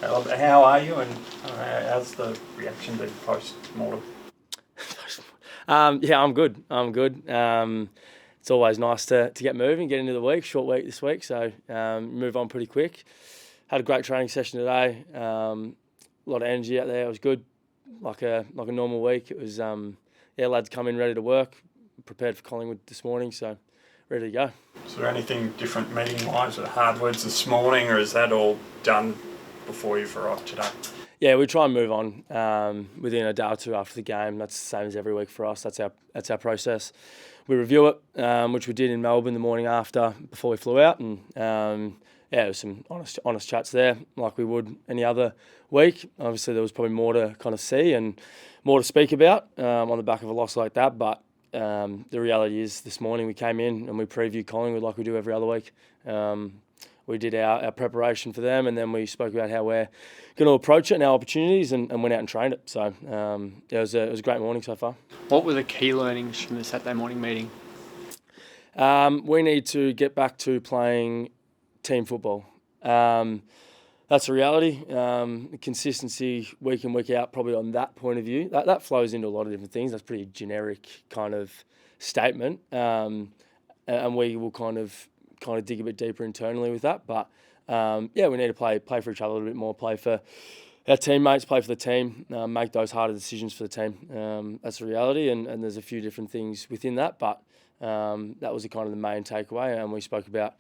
How are you, and how's the reaction to post-mortem? Yeah, I'm good. It's always nice to get moving, get into the week. Short week this week, so move on pretty quick. Had a great training session today. A lot of energy out there. It was good, like a normal week. It was lads come in ready to work. Prepared for Collingwood this morning, so ready to go. Is there anything different meeting-wise at Hardwoods this morning, or is that all done before you've arrived today? Yeah, we try and move on within a day or two after the game. That's the same as every week for us. That's our process. We review it, which we did in Melbourne the morning after, before we flew out, and there was some honest chats there, like we would any other week. Obviously, there was probably more to kind of see and more to speak about on the back of a loss like that, but the reality is this morning we came in and we previewed Collingwood like we do every other week. We did our preparation for them, and then we spoke about how we're going to approach it and our opportunities, and went out and trained it. So it was a great morning so far. What were the key learnings from the Saturday morning meeting? We need to get back to playing team football. That's the reality. Consistency week in, week out, probably on that point of view. That flows into a lot of different things. That's pretty generic kind of statement. And we will kind of dig a bit deeper internally with that. But we need to play for each other a little bit more, play for our teammates, play for the team, make those harder decisions for the team. That's the reality, and there's a few different things within that, but that was kind of the main takeaway. And we spoke about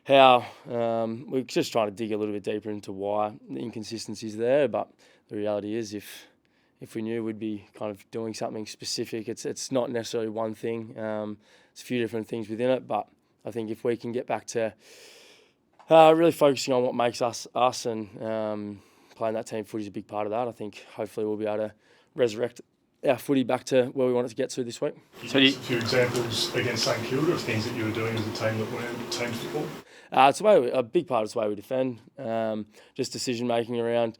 how we're just trying to dig a little bit deeper into why the inconsistencies there. But the reality is, if we knew we'd be kind of doing something specific, it's not necessarily one thing. It's a few different things within it, but I think if we can get back to really focusing on what makes us and playing that team footy is a big part of that, I think hopefully we'll be able to resurrect our footy back to where we want it to get to this week. So a few examples against St Kilda of things that you were doing as a team that weren't team football? It's a big part of the way we defend, just decision making around.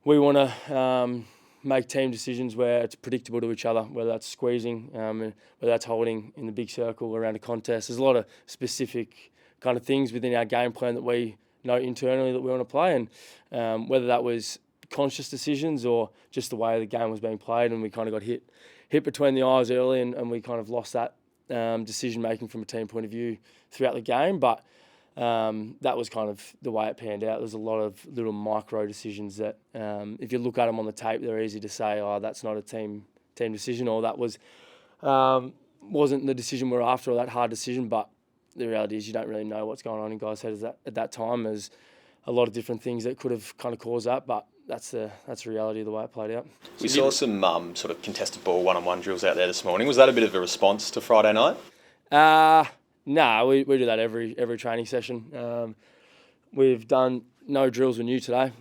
We want to make team decisions where it's predictable to each other, whether that's squeezing, whether that's holding in the big circle around a contest. There's a lot of specific kind of things within our game plan that we know internally that we want to play, and whether that was conscious decisions or just the way the game was being played, and we kind of got hit between the eyes early, and we kind of lost that decision making from a team point of view throughout the game. But that was kind of the way it panned out. There's a lot of little micro decisions that if you look at them on the tape, they're easy to say, oh, that's not a team decision, or that wasn't the decision we're after, or that hard decision. But the reality is you don't really know what's going on in guys' heads at that time. There's a lot of different things that could have kind of caused that, but that's the reality of the way it played out. We saw some sort of contested ball one-on-one drills out there this morning. Was that a bit of a response to Friday night? No, we do that every training session. We've done no drills with you today.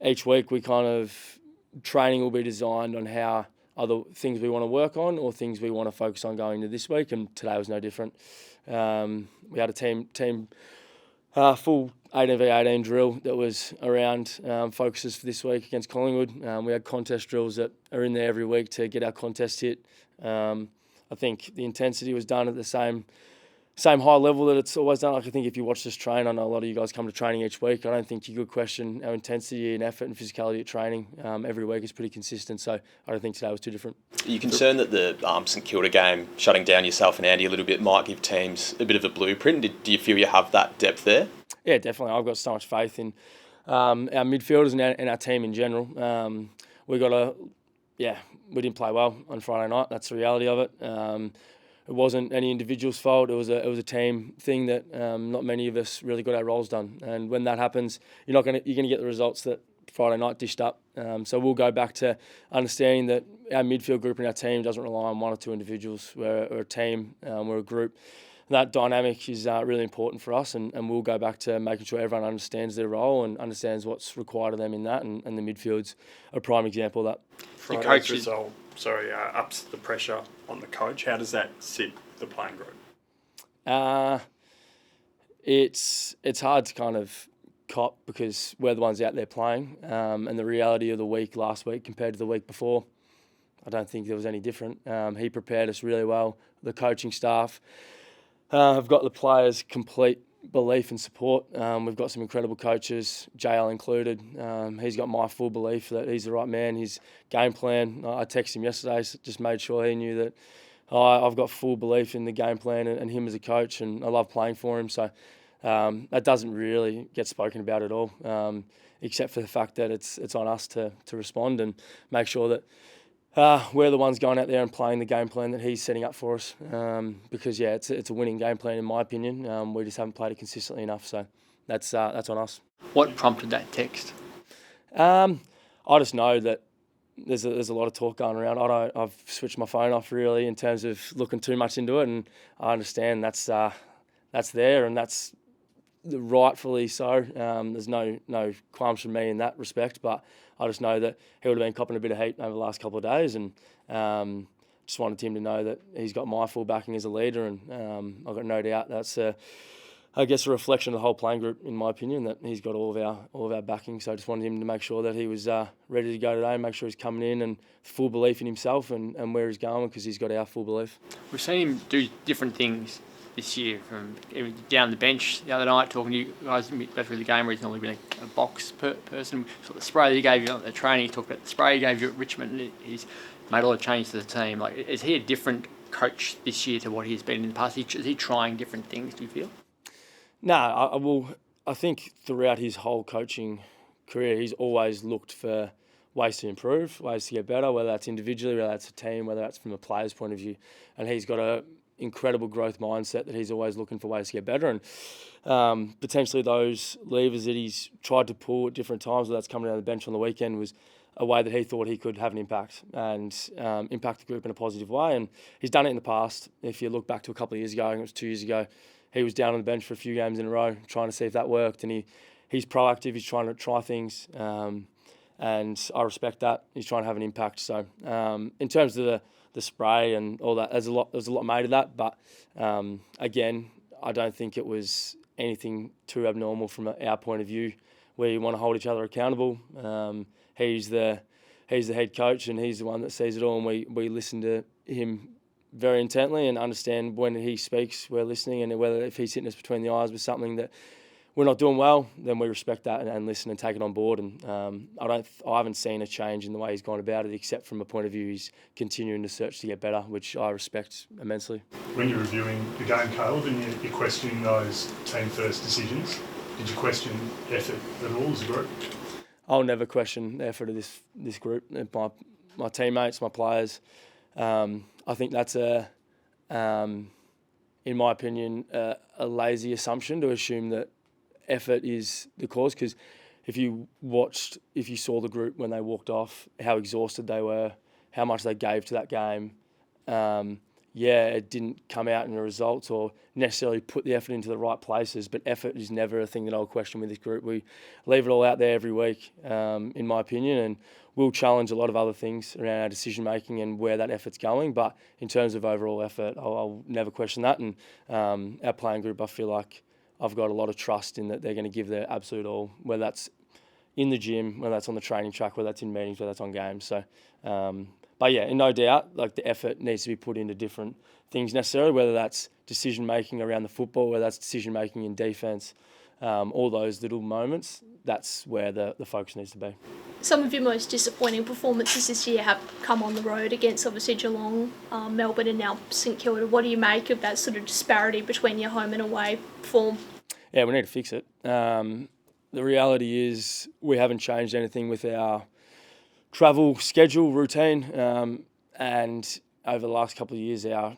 Each week we kind of, training will be designed on how other things we want to work on or things we want to focus on going into this week, and today was no different. We had a team full 18v18 drill that was around focuses for this week against Collingwood. We had contest drills that are in there every week to get our contest hit. I think the intensity was done at the same high level that it's always done. Like, I think if you watch this train, I know a lot of you guys come to training each week. I don't think you could question our intensity and effort and physicality at training. Every week is pretty consistent, so I don't think today was too different. Are you concerned that the St Kilda game, shutting down yourself and Andy a little bit, might give teams a bit of a blueprint? Do you feel you have that depth there? Yeah, definitely. I've got so much faith in our midfielders and our team in general. We didn't play well on Friday night. That's the reality of it. It wasn't any individual's fault. It was a team thing that not many of us really got our roles done. And when that happens, you're gonna get the results that Friday night dished up. So we'll go back to understanding that our midfield group and our team doesn't rely on one or two individuals. We're a team. We're a group. That dynamic is really important for us, and we'll go back to making sure everyone understands their role and understands what's required of them in that, and the midfield's a prime example of that. Friday's result, ups the pressure on the coach. How does that sit the playing group? It's hard to kind of cop because we're the ones out there playing, and the reality of the week last week compared to the week before, I don't think there was any different. He prepared us really well. The coaching staff have got the players complete belief and support. We've got some incredible coaches, JL included. He's got my full belief that he's the right man. His game plan, I texted him yesterday, just made sure he knew that I've got full belief in the game plan and him as a coach, and I love playing for him. So that doesn't really get spoken about at all, except for the fact that it's on us to respond and make sure that we're the ones going out there and playing the game plan that he's setting up for us. Because it's a winning game plan in my opinion. We just haven't played it consistently enough, so that's on us. What prompted that text? I just know that there's a lot of talk going around. I've switched my phone off really in terms of looking too much into it, and I understand that's there and that's rightfully so. There's no qualms from me in that respect, but I just know that he would have been copping a bit of heat over the last couple of days, and just wanted him to know that he's got my full backing as a leader, and I've got no doubt that's I guess a reflection of the whole playing group, in my opinion, that he's got all of our backing. So I just wanted him to make sure that he was ready to go today, and make sure he's coming in and full belief in himself and where he's going, because he's got our full belief. We've seen him do different things this year, from down the bench the other night, talking to you guys through the game where he's normally been a box person. So the spray that he gave you at the training, he talked about the spray he gave you at Richmond, and he's made a lot of changes to the team. Like, is he a different coach this year to what he's been in the past? Is he trying different things, do you feel? No, I think throughout his whole coaching career, he's always looked for ways to improve, ways to get better, whether that's individually, whether that's a team, whether that's from a player's point of view. And he's got a incredible growth mindset that he's always looking for ways to get better, and potentially those levers that he's tried to pull at different times, whether that's coming down the bench on the weekend, was a way that he thought he could have an impact and impact the group in a positive way. And he's done it in the past. If you look back to a couple of years ago, I think it was 2 years ago, he was down on the bench for a few games in a row trying to see if that worked, and he's proactive, he's trying to try things, and I respect that. He's trying to have an impact. So in terms of the spray and all that, there's a lot made of that, but again, I don't think it was anything too abnormal from our point of view. We want to hold each other accountable. He's the head coach, and he's the one that sees it all, and we listen to him very intently and understand when he speaks, we're listening, and whether if he's hitting us between the eyes with something that we're not doing well, then we respect that and listen and take it on board. And I haven't seen a change in the way he's gone about it, except from a point of view he's continuing to search to get better, which I respect immensely. When you're reviewing the game, Caleb, and you're questioning those team first decisions, did you question effort at all as a group? I'll never question the effort of this group, my teammates, my players. I think that's in my opinion, a lazy assumption to assume that effort is the cause, because if you saw the group when they walked off, how exhausted they were, how much they gave to that game, it didn't come out in the results or necessarily put the effort into the right places, but effort is never a thing that I'll question with this group. We leave it all out there every week, in my opinion, and we'll challenge a lot of other things around our decision making and where that effort's going, but in terms of overall effort, I'll never question that. And our playing group, I feel like I've got a lot of trust in that they're going to give their absolute all, whether that's in the gym, whether that's on the training track, whether that's in meetings, whether that's on games. So, but yeah, no doubt, like the effort needs to be put into different things necessarily, whether that's decision making around the football, whether that's decision making in defence, all those little moments, that's where the focus needs to be. Some of your most disappointing performances this year have come on the road against obviously Geelong, Melbourne and now St Kilda. What do you make of that sort of disparity between your home and away form? Yeah, we need to fix it. The reality is we haven't changed anything with our travel schedule routine, and over the last couple of years our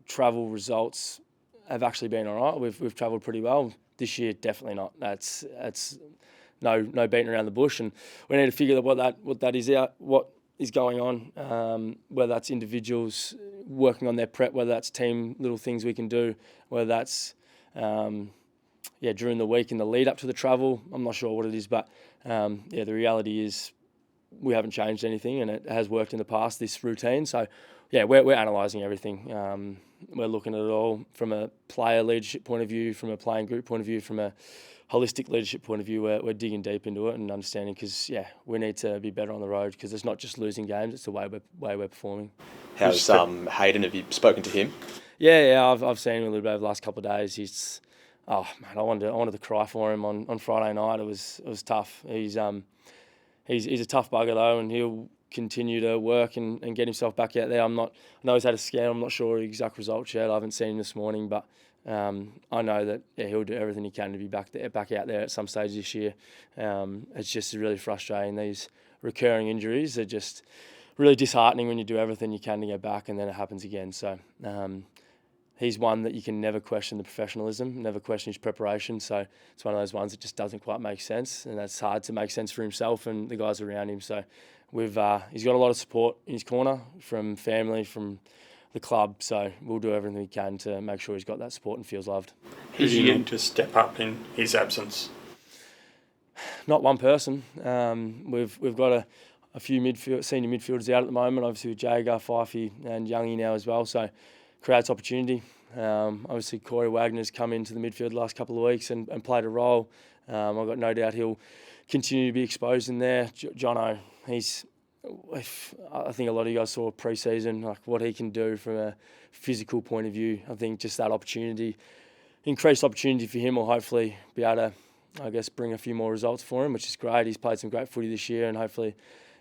travel results have actually been all right. We've travelled pretty well. This year, definitely not. That's no beating around the bush, and we need to figure out what is going on. Whether that's individuals working on their prep, whether that's team little things we can do, whether that's during the week in the lead up to the travel. I'm not sure what it is, but the reality is we haven't changed anything, and it has worked in the past, this routine. So we're analysing everything. We're looking at it all from a player leadership point of view, from a playing group point of view, from a holistic leadership point of view. We're digging deep into it and understanding, because we need to be better on the road, because it's not just losing games, it's the way we're performing. How's Hayden? Have you spoken to him? Yeah, I've seen him a little bit over the last couple of days. oh man, I wanted to cry for him on Friday night. It was tough. He's a tough bugger though, and he'll continue to work and get himself back out there. I know he's had a scan. I'm not sure the exact results yet. I haven't seen him this morning, but I know that he'll do everything he can to be back out there at some stage this year. It's just really frustrating. These recurring injuries are just really disheartening when you do everything you can to get back and then it happens again. So he's one that you can never question the professionalism, never question his preparation. So it's one of those ones that just doesn't quite make sense, and that's hard to make sense for himself and the guys around him. So he's got a lot of support in his corner from family, from the club. So we'll do everything we can to make sure he's got that support and feels loved. Who do you need to step up in his absence? Not one person. We've got a few senior midfielders out at the moment, obviously with Jagar, Fifey and Youngie now as well. So creates opportunity. Obviously Corey Wagner's come into the midfield the last couple of weeks and played a role. I've got no doubt he'll continue to be exposed in there. Jono, I think a lot of you guys saw pre-season, like what he can do from a physical point of view. I think just that increased opportunity for him will hopefully be able to, I guess, bring a few more results for him, which is great. He's played some great footy this year, and hopefully,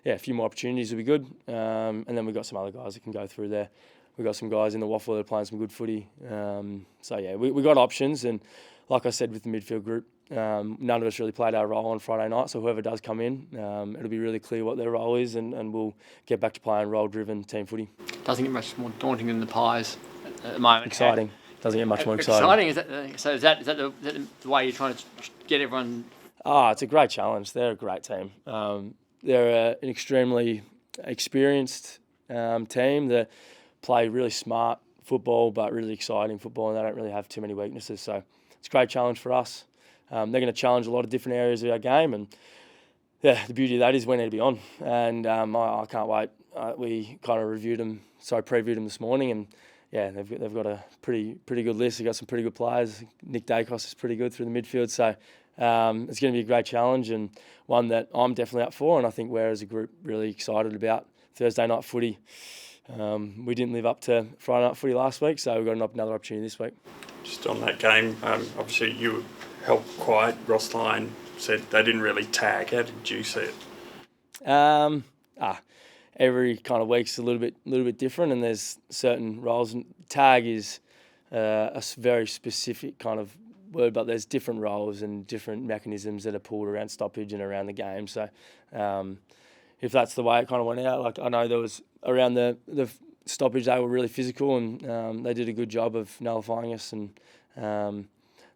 a few more opportunities will be good. And then we've got some other guys that can go through there. We've got some guys in the waffle that are playing some good footy. We got options, and like I said with the midfield group, none of us really played our role on Friday night, so whoever does come in, it'll be really clear what their role is, and we'll get back to playing role-driven team footy. Doesn't get much more daunting than the Pies at the moment. Exciting. Doesn't get much more exciting. Is that the way you're trying to get everyone? It's a great challenge. They're a great team. They're an extremely experienced team that play really smart football, but really exciting football, and they don't really have too many weaknesses. So it's a great challenge for us. They're going to challenge a lot of different areas of our game, and the beauty of that is we need to be on. And I can't wait. We kind of previewed them this morning, and they've got a pretty good list. They've got some pretty good players. Nick Dacos is pretty good through the midfield, so it's going to be a great challenge and one that I'm definitely up for, and I think we're as a group really excited about Thursday night footy. We didn't live up to Friday night footy last week, so we've got another opportunity this week. Just on that game, obviously you held quiet. Ross Lyon said they didn't really tag. How did you see it? Every kind of week's a little bit different, and there's certain roles. And tag is a very specific kind of word, but there's different roles and different mechanisms that are pulled around stoppage and around the game. So if that's the way it kind of went out, like I know there was around the stoppage, they were really physical, and they did a good job of nullifying us. And the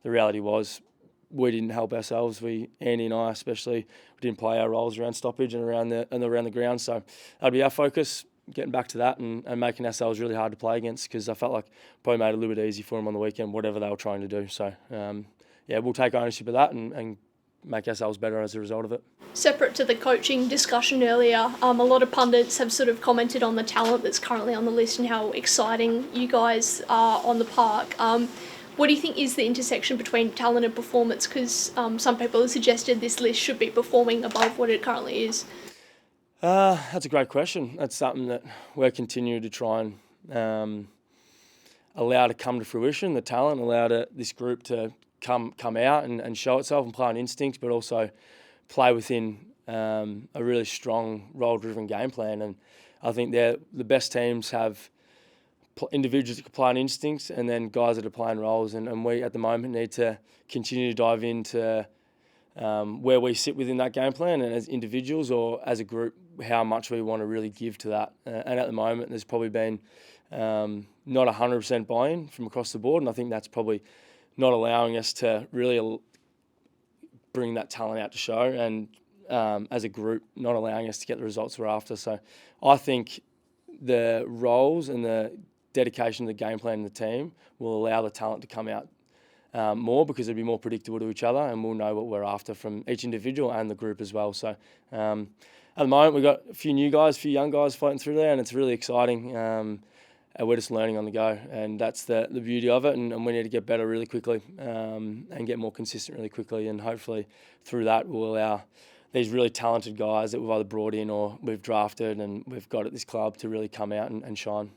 reality was, we didn't help ourselves. Andy and I especially, we didn't play our roles around stoppage and around the ground. So that'd be our focus, getting back to that and making ourselves really hard to play against, because I felt like probably made it a little bit easy for them on the weekend, whatever they were trying to do. So we'll take ownership of that and make ourselves better as a result of it. Separate to the coaching discussion earlier, a lot of pundits have sort of commented on the talent that's currently on the list and how exciting you guys are on the park. What do you think is the intersection between talent and performance? Because some people have suggested this list should be performing above what it currently is. That's a great question. That's something that we're continuing to try and allow to come to fruition, the talent, allow this group to come out and show itself and play on instinct, but also play within a really strong role-driven game plan. And I think the best teams have individuals that can play on instincts and then guys that are playing roles. And we, at the moment, need to continue to dive into where we sit within that game plan, and as individuals or as a group, how much we want to really give to that. And at the moment, there's probably been not 100% buy-in from across the board, and I think that's probably not allowing us to really bring that talent out to show, and as a group, not allowing us to get the results we're after. So I think the roles and the dedication to the game plan and the team will allow the talent to come out more, because it'll be more predictable to each other, and we'll know what we're after from each individual and the group as well. So at the moment, we've got a few new guys, a few young guys floating through there, and it's really exciting. And we're just learning on the go, and that's the beauty of it. And we need to get better really quickly and get more consistent really quickly, and hopefully through that we'll allow these really talented guys that we've either brought in or we've drafted and we've got at this club to really come out and shine.